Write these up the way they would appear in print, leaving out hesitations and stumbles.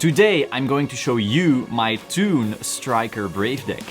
Today, I'm going to show you my Toon Striker Brave deck.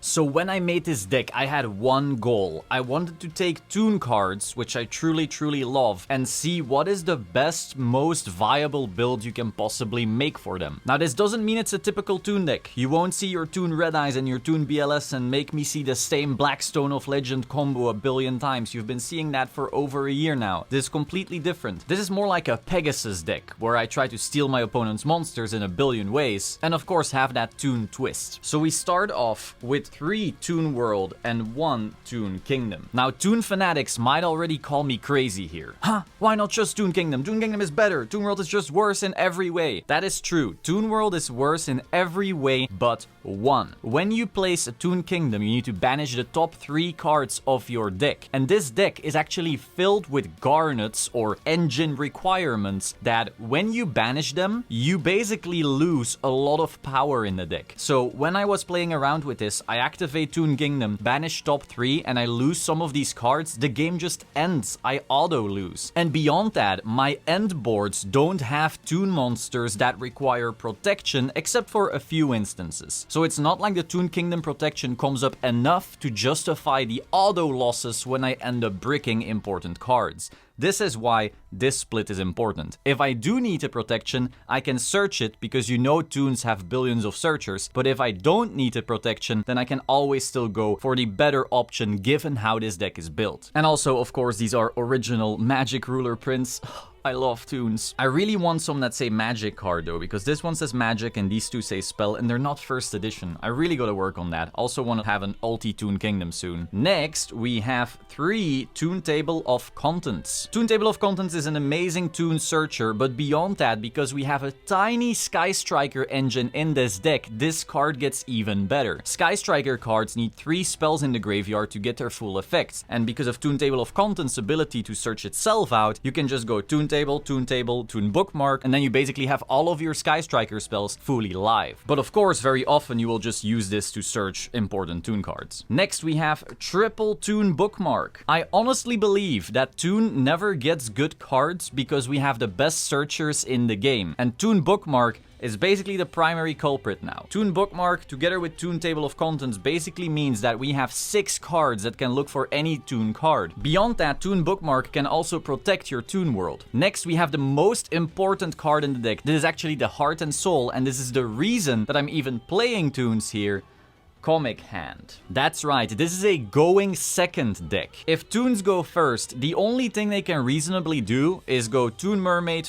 So when I made this deck, I had one goal. I wanted to take Toon cards, which I truly love, and see what is the best, most viable build you can possibly make for them. Now, this doesn't mean it's a typical Toon deck. You won't see your Toon Red Eyes and your Toon BLS and make me see the same Blackstone of Legend combo a billion times. You've been seeing that for over a year now. This is completely different. This is more like a Pegasus deck, where I try to steal my opponent's monsters in a billion ways, and of course have that Toon twist. So we start off with 3 Toon World and 1 Toon Kingdom. Now, Toon fanatics might already call me crazy here. Huh? Why not just Toon Kingdom? Toon Kingdom is better. Toon World is just worse in every way. That is true. Toon World is worse in every way but one. When you place a Toon Kingdom, you need to banish the top 3 cards of your deck. And this deck is actually filled with garnets or engine requirements that when you banish them, you basically lose a lot of power in the deck. So when I was playing around with this, I activate Toon Kingdom, banish top 3, and I lose some of these cards, the game just ends. I auto lose. And beyond that, my end boards don't have Toon monsters that require protection except for a few instances. So it's not like the Toon Kingdom protection comes up enough to justify the auto losses when I end up bricking important cards. This is why this split is important. If I do need a protection, I can search it because you know Toons have billions of searchers, but if I don't need a protection, then I can always still go for the better option given how this deck is built. And also, of course, these are original Magic Ruler prints. I love Toons. I really want some that say Magic card though, because this one says Magic and these two say Spell, and they're not first edition. I really gotta work on that. Also want to have an ulti Toon Kingdom soon. Next, we have 3 Toon Table of Contents. Toon Table of Contents is an amazing Toon searcher, but beyond that, because we have a tiny Sky Striker engine in this deck, this card gets even better. Sky Striker cards need 3 spells in the graveyard to get their full effects, and because of Toon Table of Contents' ability to search itself out, you can just go Toon Table, Toon Bookmark, and then you basically have all of your Sky Striker spells fully live. But of course, very often you will just use this to search important Toon cards. Next, we have triple Toon Bookmark. I honestly believe that Toon never gets good cards because we have the best searchers in the game, and Toon Bookmark is basically the primary culprit now. Toon Bookmark, together with Toon Table of Contents, basically means that we have 6 cards that can look for any Toon card. Beyond that, Toon Bookmark can also protect your Toon World. Next, we have the most important card in the deck. This is actually the heart and soul, and this is the reason that I'm even playing Toons here. Comic Hand. That's right, this is a going second deck. If Toons go first, the only thing they can reasonably do is go Toon Mermaid,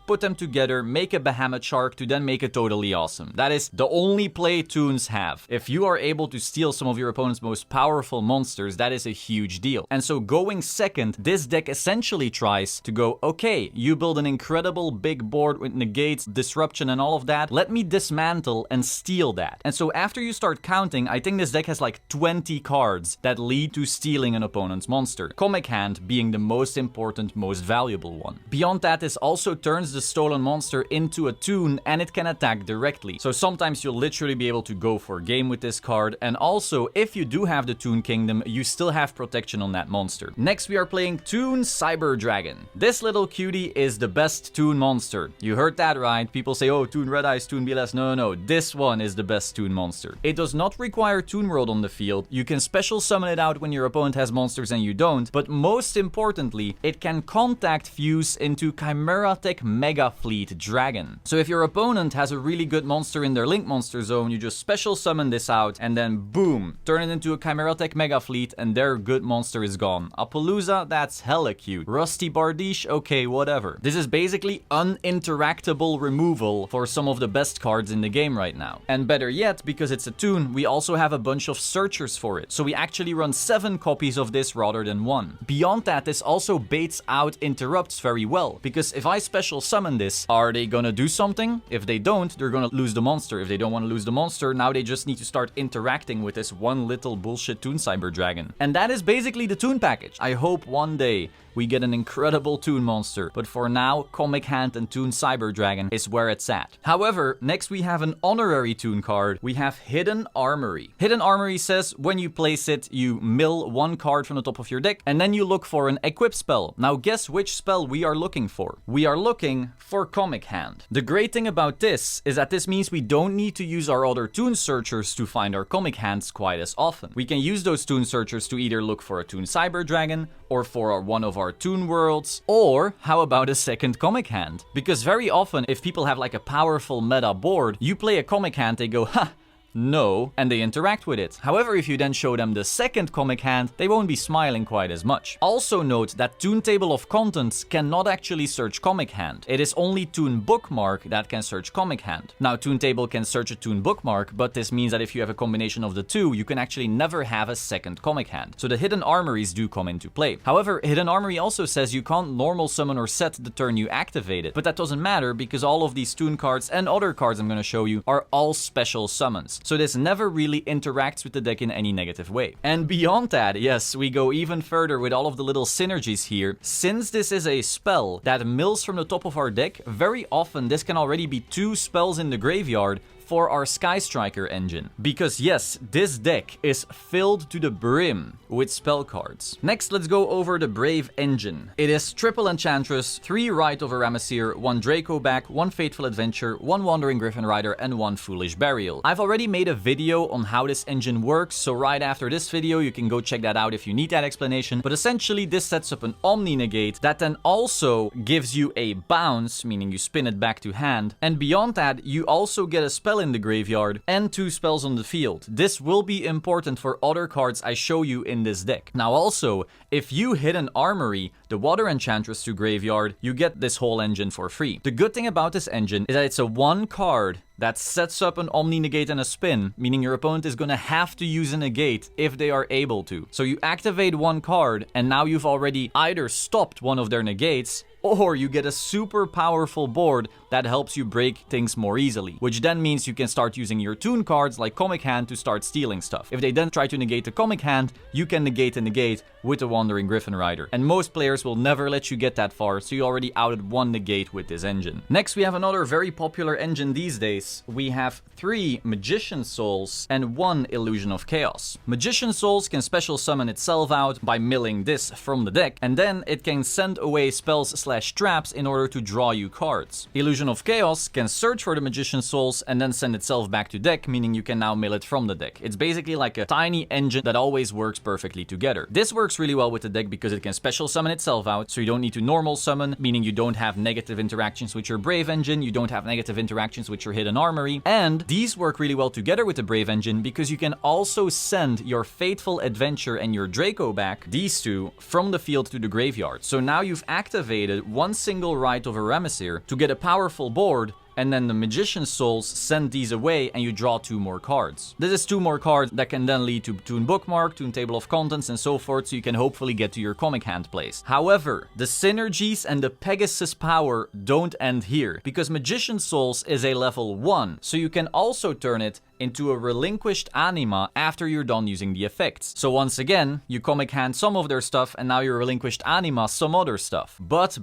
put them together, make a Bahamut Shark to then make it totally awesome. That is the only play Toons have. If you are able to steal some of your opponent's most powerful monsters, that is a huge deal. And so going second, this deck essentially tries to go, okay, you build an incredible big board with negates, disruption and all of that, let me dismantle and steal that. And so after you start counting, I think this deck has like 20 cards that lead to stealing an opponent's monster. Comic Hand being the most important, most valuable one. Beyond that, this also turns the stolen monster into a Toon and it can attack directly. So sometimes you'll literally be able to go for game with this card, and also if you do have the Toon Kingdom, you still have protection on that monster. Next, we are playing Toon Cyber Dragon. This little cutie is the best Toon monster. You heard that right. People say, oh, Toon Red Eyes, Toon BLS. No. This one is the best Toon monster. It does not require Toon World on the field. You can special summon it out when your opponent has monsters and you don't, but most importantly, it can contact fuse into Chimera Tech Mega Fleet Dragon. So if your opponent has a really good monster in their Link Monster Zone, you just special summon this out and then boom, turn it into a Chimera Tech Mega Fleet and their good monster is gone. Appaloosa, that's hella cute. Rusty Bardiche, okay, whatever. This is basically uninteractable removal for some of the best cards in the game right now. And better yet, because it's a Toon, we also have a bunch of searchers for it. So we actually run 7 copies of this rather than 1. Beyond that, this also baits out interrupts very well, because if I special summon this, are they gonna do something? If they don't, they're gonna lose the monster. If they don't want to lose the monster, now they just need to start interacting with this one little bullshit Toon Cyber Dragon. And that is basically the Toon package. I hope one day we get an incredible Toon monster. But for now, Comic Hand and Toon Cyber Dragon is where it's at. However, next we have an honorary Toon card. We have Hidden Armory. Hidden Armory says when you place it, you mill one card from the top of your deck, and then you look for an equip spell. Now guess which spell we are looking for. We are looking for Comic Hand. The great thing about this is that this means we don't need to use our other Toon searchers to find our Comic Hands quite as often. We can use those Toon searchers to either look for a Toon Cyber Dragon, or for one of our Toon worlds, or how about a second Comic Hand? Because very often, if people have like a powerful meta board, you play a Comic Hand, they go, ha! No, and they interact with it. However, if you then show them the second Comic Hand, they won't be smiling quite as much. Also note that Toon Table of Contents cannot actually search Comic Hand. It is only Toon Bookmark that can search Comic Hand. Now, Toon Table can search a Toon Bookmark, but this means that if you have a combination of the two, you can actually never have a second Comic Hand. So the Hidden Armories do come into play. However, Hidden Armory also says you can't normal summon or set the turn you activate it, but that doesn't matter because all of these Toon cards and other cards I'm going to show you are all special summons. So this never really interacts with the deck in any negative way. And beyond that, yes, we go even further with all of the little synergies here. Since this is a spell that mills from the top of our deck, very often this can already be 2 spells in the graveyard for our Sky Striker engine. Because yes, this deck is filled to the brim with spell cards. Next, let's go over the Brave engine. It is triple Enchantress, 3 Rite of Aramasir, 1 Draco Back, 1 Fateful Adventure, 1 Wandering Griffin Rider, and 1 Foolish Burial. I've already made a video on how this engine works, so right after this video you can go check that out if you need that explanation. But essentially this sets up an Omni Negate that then also gives you a bounce, meaning you spin it back to hand, and beyond that you also get a spell in the graveyard and 2 spells on the field. This will be important for other cards I show you in this deck. Now also, if you hit an Armory, the Water Enchantress to graveyard, you get this whole engine for free. The good thing about this engine is that it's a 1 card that sets up an Omni Negate and a spin, meaning your opponent is gonna have to use a negate if they are able to. So you activate 1 card and now you've already either stopped one of their negates, or you get a super powerful board that helps you break things more easily, which then means you can start using your Toon cards like Comic Hand to start stealing stuff. If they then try to negate the Comic Hand, you can negate a negate with the Wandering Griffin Rider. And most players will never let you get that far, so you already outed 1 negate with this engine. Next, we have another very popular engine these days. We have 3 Magician Souls and 1 Illusion of Chaos. Magician Souls can special summon itself out by milling this from the deck, and then it can send away spells / traps in order to draw you cards. Illusion of Chaos can search for the Magician Souls and then send itself back to deck, meaning you can now mill it from the deck. It's basically like a tiny engine that always works perfectly together. This works really well with the deck because it can special summon itself out, so you don't need to normal summon, meaning you don't have negative interactions with your Brave engine, you don't have negative interactions with your Hidden Armory, and these work really well together with the Brave engine because you can also send your Fateful Adventure and your Draco Back, these 2, from the field to the graveyard. So now you've activated 1 single Rite of Aramasir to get a powerful board, and then the Magician Souls send these away and you draw 2 more cards. This is 2 more cards that can then lead to Toon Bookmark, Toon Table of Contents, and so forth, so you can hopefully get to your Comic Hand place. However, the synergies and the Pegasus power don't end here, because Magician Souls is a level 1, so you can also turn it into a relinquished anima after you're done using the effects. So once again, you Comic Hand some of their stuff and now you relinquished anima some other stuff. But,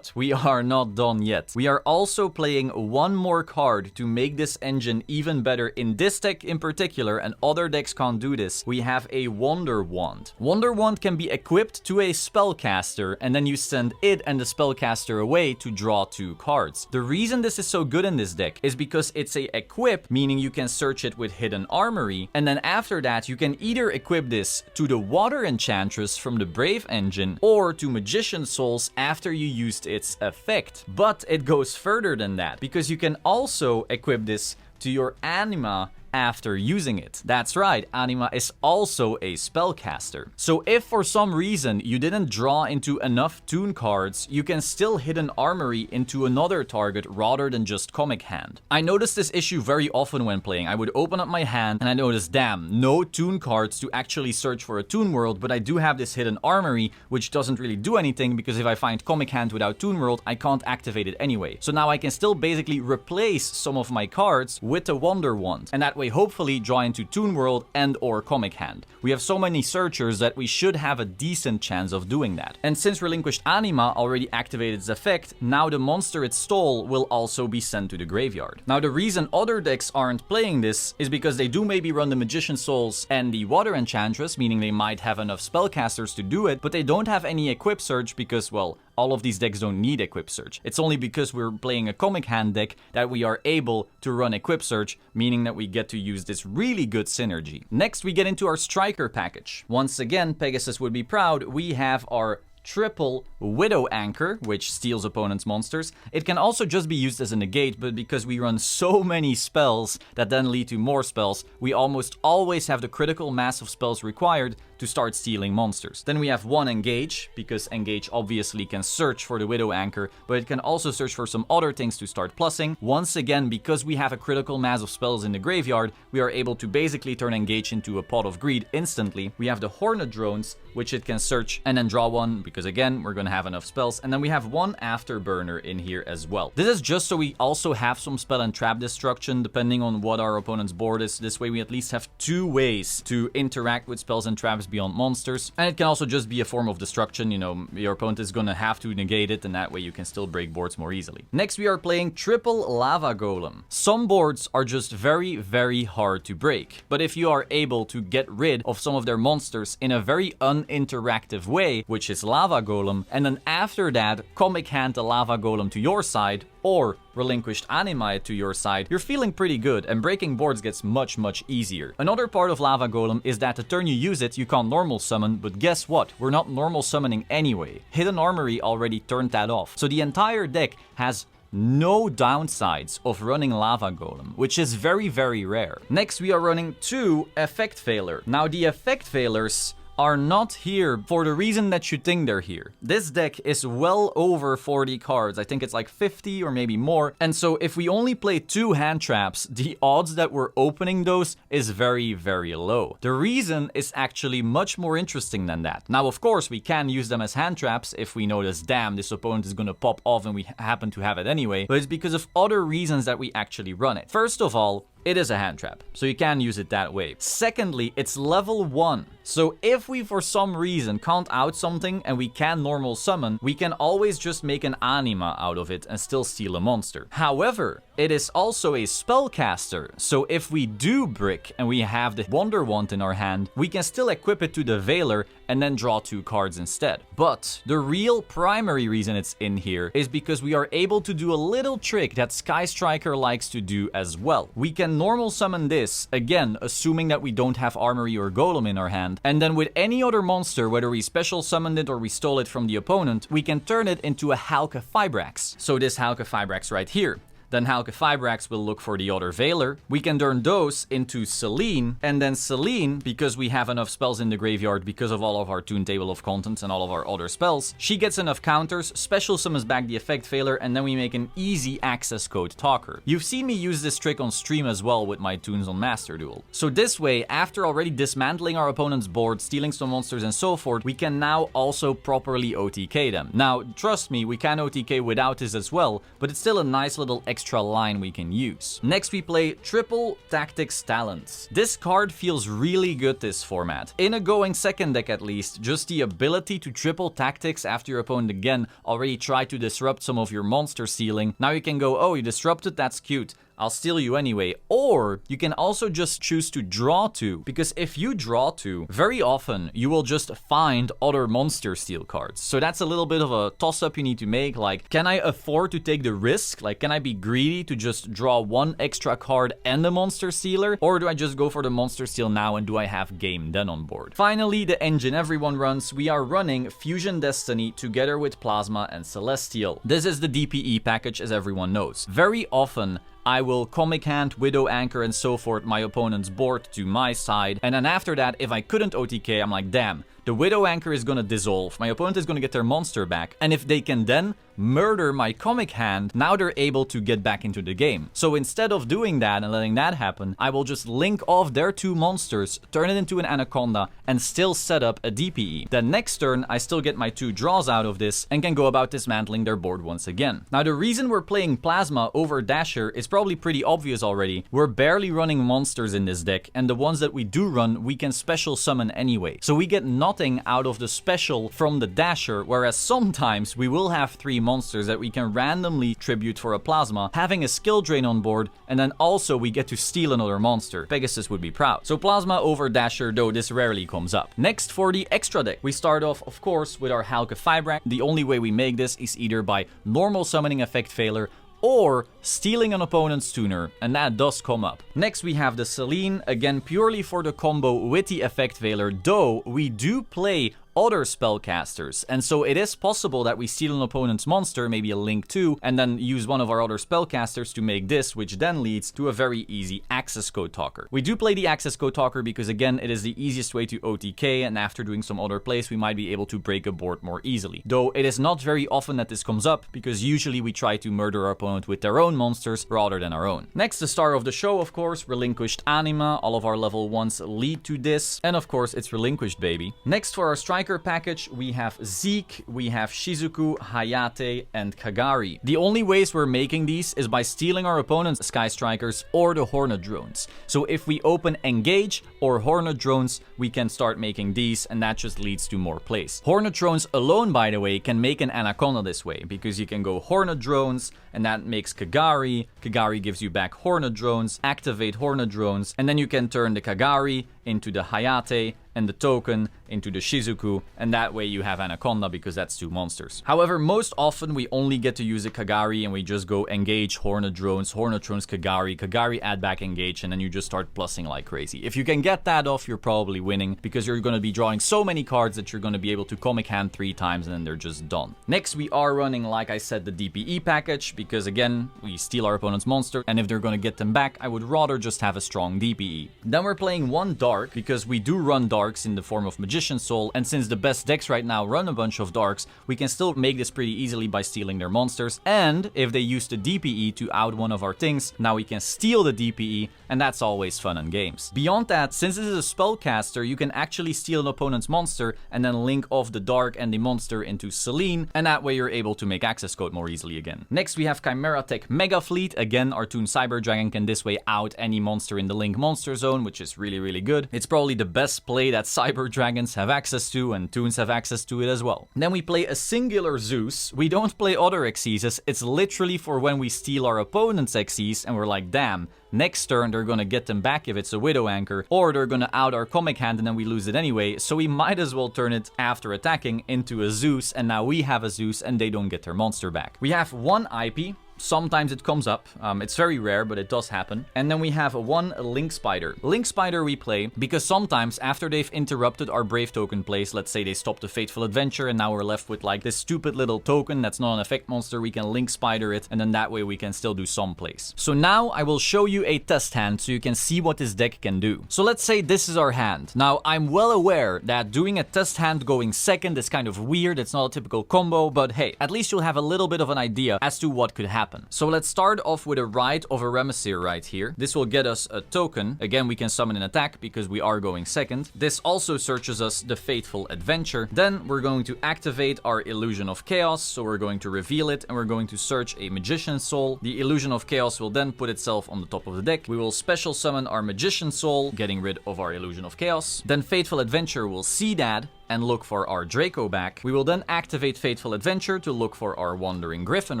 we are not done yet. We are also playing 1 more card to make this engine even better in this deck in particular, and other decks can't do this. We have a Wonder Wand. Wonder Wand can be equipped to a spellcaster, and then you send it and the spellcaster away to draw 2 cards. The reason this is so good in this deck is because it's a equip, meaning you can search it with Hidden Armory, and then after that you can either equip this to the Water Enchantress from the Brave engine or to Magician Souls after you used its effect. But it goes further than that, because you can also equip this to your anima after using it. That's right, anima is also a spellcaster. So if for some reason you didn't draw into enough Toon cards, you can still hit an Armory into another target rather than just Comic Hand. I noticed this issue very often when playing. I would open up my hand and I noticed, damn, no Toon cards to actually search for a Toon world, but I do have this hidden Armory, which doesn't really do anything because if I find Comic Hand without Toon world, I can't activate it anyway. So now I can still basically replace some of my cards with the Wonder Wand, and that way, hopefully draw into Toon World and or Comic Hand. We have so many searchers that we should have a decent chance of doing that. And since Relinquished Anima already activated its effect, now the monster it stole will also be sent to the graveyard. Now the reason other decks aren't playing this is because they do maybe run the Magician Souls and the Water Enchantress, meaning they might have enough spellcasters to do it, but they don't have any Equip Surge because, well, all of these decks don't need Equip Surge. It's only because we're playing a Comic Hand deck that we are able to run Equip Surge, meaning that we get to use this really good synergy. Next, we get into our Striker package. Once again, Pegasus would be proud, we have our triple Widow Anchor, which steals opponents' monsters. It can also just be used as a negate, but because we run so many spells that then lead to more spells, we almost always have the critical mass of spells required to start stealing monsters. Then we have one Engage, because Engage obviously can search for the Widow Anchor, but it can also search for some other things to start plussing. Once again, because we have a critical mass of spells in the graveyard, we are able to basically turn Engage into a pot of greed instantly. We have the Hornet Drones, which it can search and then draw one, because again, we're gonna have enough spells. And then we have one Afterburner in here as well. This is just so we also have some spell and trap destruction, depending on what our opponent's board is. This way we at least have two ways to interact with spells and traps beyond monsters. And it can also just be a form of destruction, you know, your opponent is gonna have to negate it, and that way you can still break boards more easily. Next, we are playing triple Lava Golem. Some boards are just very, very hard to break, but if you are able to get rid of some of their monsters in a very uninteractive way, which is Lava Golem, and then after that, Comic Hand the Lava Golem to your side, or Relinquished Anima to your side, you're feeling pretty good, and breaking boards gets much, much easier. Another part of Lava Golem is that the turn you use it, you can't normal summon, but guess what? We're not normal summoning anyway. Hidden Armory already turned that off. So the entire deck has no downsides of running Lava Golem, which is very, very rare. Next, we are running two Effect Failure. Now, the Effect Failures are not here for the reason that you think they're here. This deck is well over 40 cards. I think it's like 50 or maybe more. And so if we only play two hand traps, the odds that we're opening those is very, very low. The reason is actually much more interesting than that. Now, of course, we can use them as hand traps if we notice, damn, this opponent is gonna pop off and we happen to have it anyway. But it's because of other reasons that we actually run it. First of all, it is a hand trap, so you can use it that way. Secondly, it's level 1. So if we for some reason can't out something and we can normal summon, we can always just make an anima out of it and still steal a monster. However, it is also a spellcaster, so if we do brick and we have the Wonder Wand in our hand, we can still equip it to the Veiler and then draw 2 cards instead. But the real primary reason it's in here is because we are able to do a little trick that Sky Striker likes to do as well. We can normal summon this, again, assuming that we don't have Armory or Golem in our hand, and then with any other monster, whether we special summoned it or we stole it from the opponent, we can turn it into a Halka Fibrax. So this Halka Fibrax right here. Then Halka Fibrax will look for the other Veiler. We can turn those into Selene, and then Selene, because we have enough spells in the graveyard because of all of our Toon table of contents and all of our other spells, she gets enough counters, special summons back the effect Veiler, and then we make an easy access code talker. You've seen me use this trick on stream as well with my Toons on Master Duel. So this way, after already dismantling our opponent's board, stealing some monsters and so forth, we can now also properly OTK them. Now, trust me, we can OTK without this as well, but it's still a nice little extra line we can use. Next, we play Triple Tactics Talents. This card feels really good this format. In a going second deck at least, just the ability to triple tactics after your opponent again already tried to disrupt some of your monster stealing. Now you can go, oh, you disrupted, that's cute, I'll steal you anyway. Or you can also just choose to draw 2, because if you draw 2, very often you will just find other monster steal cards. So that's a little bit of a toss-up you need to make, like, can I afford to take the risk? Like, can I be greedy to just draw 1 extra card and the monster stealer? Or do I just go for the monster steal now and do I have game then on board? Finally, the engine everyone runs, we are running Fusion Destiny together with Plasma and Celestial. This is the DPE package, as everyone knows. Very often, I will Comic Hand, Widow Anchor, and so forth my opponent's board to my side, and then after that, if I couldn't OTK, I'm like, damn, the Widow Anchor is gonna dissolve, my opponent is gonna get their monster back, and if they can then murder my comic hand, now they're able to get back into the game. So instead of doing that and letting that happen, I will just link off their 2 monsters, turn it into an Anaconda, and still set up a DPE. Then next turn, I still get my 2 draws out of this and can go about dismantling their board once again. Now the reason we're playing Plasma over Dasher is probably pretty obvious already. We're barely running monsters in this deck, and the ones that we do run, we can special summon anyway. So we get nothing out of the special from the Dasher, whereas sometimes we will have 3 monsters that we can randomly tribute for a Plasma, having a skill drain on board, and then also we get to steal another monster. Pegasus would be proud. So Plasma over Dasher, though this rarely comes up. Next, for the extra deck, we start off, of course, with our Halka Fibrak. The only way we make this is either by normal summoning effect failure or stealing an opponent's tuner, and that does come up. Next we have the Selene, again purely for the combo with the effect veiler, though we do play other spellcasters, and so it is possible that we steal an opponent's monster, maybe a Link 2, and then use one of our other spellcasters to make this, which then leads to a very easy access code talker. We do play the access code talker because again it is the easiest way to OTK, and after doing some other plays we might be able to break a board more easily. Though it is not very often that this comes up, because usually we try to murder our opponent with their own monsters rather than our own. Next, the star of the show, of course, Relinquished Anima. All of our level 1s lead to this, and of course it's Relinquished, baby. Next, for our striker package, we have Zeke, we have Shizuku, Hayate, and Kagari. The only ways we're making these is by stealing our opponent's Sky Strikers or the Hornet Drones. So if we open Engage or Hornet Drones, we can start making these, and that just leads to more plays. Hornet Drones alone, by the way, can make an Anaconda this way, because you can go Hornet Drones, and that makes Kagari. Kagari gives you back Hornet Drones, activate Hornet Drones, and then you can turn the Kagari into the Hayate and the token into the Shizuku, and that way you have Anaconda because that's 2 monsters. However, most often we only get to use a Kagari and we just go Engage, Hornet Drones, Kagari, Kagari add back Engage, and then you just start plussing like crazy. If you can get that off, you're probably winning, because you're going to be drawing so many cards that you're going to be able to comic hand 3 times and then they're just done. Next, we are running, like I said, the DPE package, because again, we steal our opponent's monster, and if they're going to get them back, I would rather just have a strong DPE. Then we're playing 1 Dark, because we do run Darks in the form of Magician's Soul, and since the best decks right now run a bunch of Darks, we can still make this pretty easily by stealing their monsters, and if they use the DPE to out one of our things, now we can steal the DPE, and that's always fun in games. Beyond that, since this is a spellcaster, you can actually steal an opponent's monster and then link off the Dark and the monster into Selene, and that way you're able to make access code more easily again. Next, we have Chimera Tech Mega Fleet. Again, our Toon Cyber Dragon can this way out any monster in the Link monster zone, which is really, really good. It's probably the best play that Cyber Dragons have access to, and Toons have access to it as well. Then we play a singular Zeus. We don't play other Xyzes. It's literally for when we steal our opponent's Xyz and we're like, damn, next turn they're gonna get them back if it's a Widow Anchor, or they're gonna out our comic hand and then we lose it anyway, so we might as well turn it, after attacking, into a Zeus, and now we have a Zeus and they don't get their monster back. We have 1 IP. Sometimes it comes up. It's very rare, but it does happen. And then we have 1 Link Spider. Link Spider we play because sometimes after they've interrupted our Brave token plays, let's say they stopped the Fateful Adventure and now we're left with like this stupid little token that's not an effect monster, we can Link Spider it, and then that way we can still do some plays. So now I will show you a test hand so you can see what this deck can do. So let's say this is our hand. Now I'm well aware that doing a test hand going second is kind of weird, it's not a typical combo, but hey, at least you'll have a little bit of an idea as to what could happen. So let's start off with a Rite of a Remesir right here. This will get us a token. Again, we can summon an attack because we are going second. This also searches us the Fateful Adventure. Then we're going to activate our Illusion of Chaos. So we're going to reveal it and we're going to search a Magician's Soul. The Illusion of Chaos will then put itself on the top of the deck. We will special summon our Magician's Soul, getting rid of our Illusion of Chaos. Then Fateful Adventure will see that and look for our Draco back. We will then activate Fateful Adventure to look for our Wandering Griffin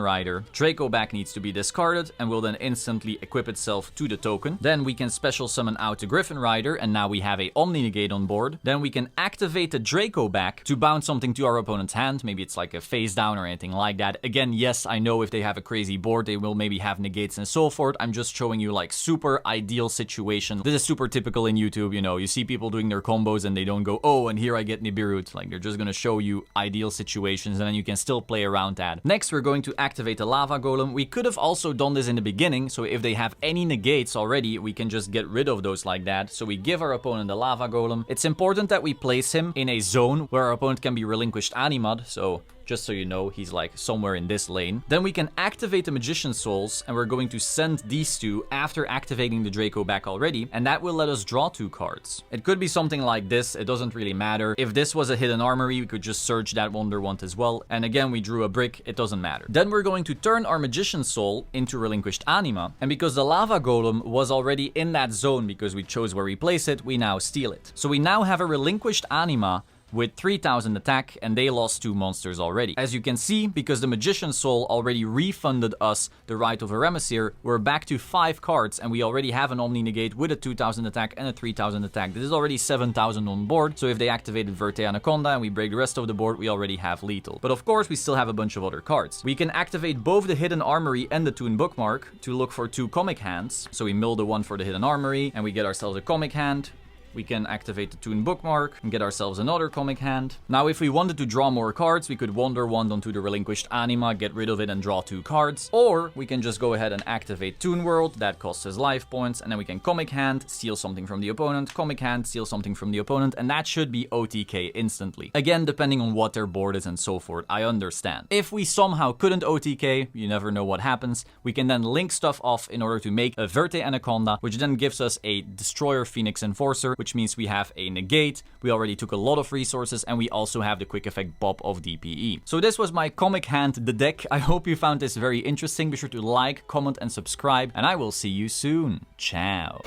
Rider. Draco back needs to be discarded and will then instantly equip itself to the token. Then we can special summon out the Griffin Rider, and now we have a Omni Negate on board. Then we can activate the Draco back to bounce something to our opponent's hand. Maybe it's like a face down or anything like that. Again, yes, I know if they have a crazy board, they will maybe have negates and so forth. I'm just showing you like super ideal situation. This is super typical in YouTube, you know, you see people doing their combos and they don't go, oh, and here I get Nibiru Nibiru. Like, they're just gonna show you ideal situations, and then you can still play around that. Next, we're going to activate the Lava Golem. We could have also done this in the beginning, so if they have any negates already, we can just get rid of those like that. So we give our opponent the Lava Golem. It's important that we place him in a zone where our opponent can be relinquished Animad, so just so you know, he's like somewhere in this lane. Then we can activate the Magician's Souls, and we're going to send these two after activating the Draco back already, and that will let us draw 2 cards. It could be something like this, it doesn't really matter. If this was a hidden armory, we could just search that Wonder Wand as well, and again, we drew a brick, it doesn't matter. Then we're going to turn our Magician's Soul into relinquished Anima, and because the Lava Golem was already in that zone because we chose where we place it, we now steal it. So we now have a relinquished Anima with 3000 attack, and they lost 2 monsters already. As you can see, because the Magician's Soul already refunded us the Rite of Eremesir, we're back to 5 cards, and we already have an Omni Negate with a 2000 attack and a 3000 attack. This is already 7000 on board, so if they activated Verte Anaconda and we break the rest of the board, we already have lethal. But of course, we still have a bunch of other cards. We can activate both the Hidden Armory and the Toon Bookmark to look for 2 Comic Hands. So we mill the one for the Hidden Armory, and we get ourselves a Comic Hand. We can activate the Toon Bookmark and get ourselves another Comic Hand. Now, if we wanted to draw more cards, we could Wonder Wand onto the relinquished Anima, get rid of it and draw 2 cards. Or we can just go ahead and activate Toon World, that costs us life points, and then we can Comic Hand, steal something from the opponent, Comic Hand, steal something from the opponent, and that should be OTK instantly. Again, depending on what their board is and so forth, I understand. If we somehow couldn't OTK, you never know what happens, we can then link stuff off in order to make a Verte Anaconda, which then gives us a Destroyer Phoenix Enforcer, which means we have a negate, we already took a lot of resources, and we also have the quick effect Bob of DPE. So this was my Comic Hand, the deck. I hope you found this very interesting. Be sure to like, comment, and subscribe, and I will see you soon. Ciao.